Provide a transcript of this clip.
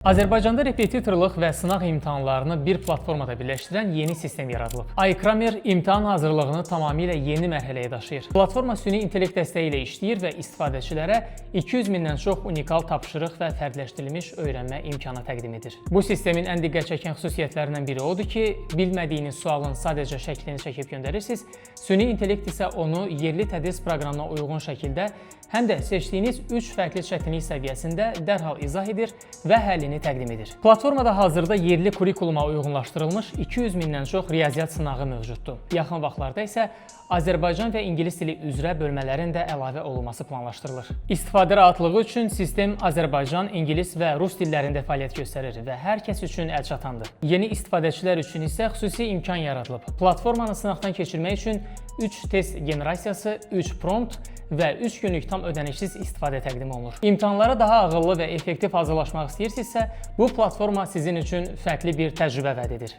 Azərbaycanda repetitorluq və sınaq imtahanlarını bir platformada birləşdirən yeni sistem yaradılıb. iCramer imtahan hazırlığını tamamilə yeni mərhələyə daşıyır. Platforma süni intellekt dəstəyi ilə işləyir və istifadəçilərə 200 mindən çox unikal tapşırıq və fərdləşdirilmiş öyrənmə imkanı təqdim edir. Bu sistemin ən diqqət çəkən xüsusiyyətlərindən biri odur ki, bilmədiyiniz sualın sadəcə şəklini çəkib göndərirsiniz, süni intellekt isə onu yerli tədris proqramına uyğun şəkildə həm də seçdiyiniz 3 fərqli çətinlik səviyyəsində dərhal izah edir və həllini təqdim edir. Platformada hazırda yerli kurikuluma uyğunlaşdırılmış 200 mindən çox riyaziyyat sınağı mövcuddur. Yaxın vaxtlarda isə Azərbaycan və ingilis dili üzrə bölmələrin də əlavə olunması planlaşdırılır. İstifadə rahatlığı üçün sistem Azərbaycan, ingilis və rus dillərində fəaliyyət göstərir və hər kəs üçün əlçatandır. Yeni istifadəçilər üçün isə xüsusi imkan yaradılıb. Platformanı sınaqdan keçirmək üçün 3 test generasiyası, 3 prompt və 3 günlük tam ödənişsiz istifadə təqdim olunur. İmtahanlara daha ağıllı və effektiv hazırlaşmaq istəyirsinizsə, bu platforma sizin üçün fərqli bir təcrübə vəd edir.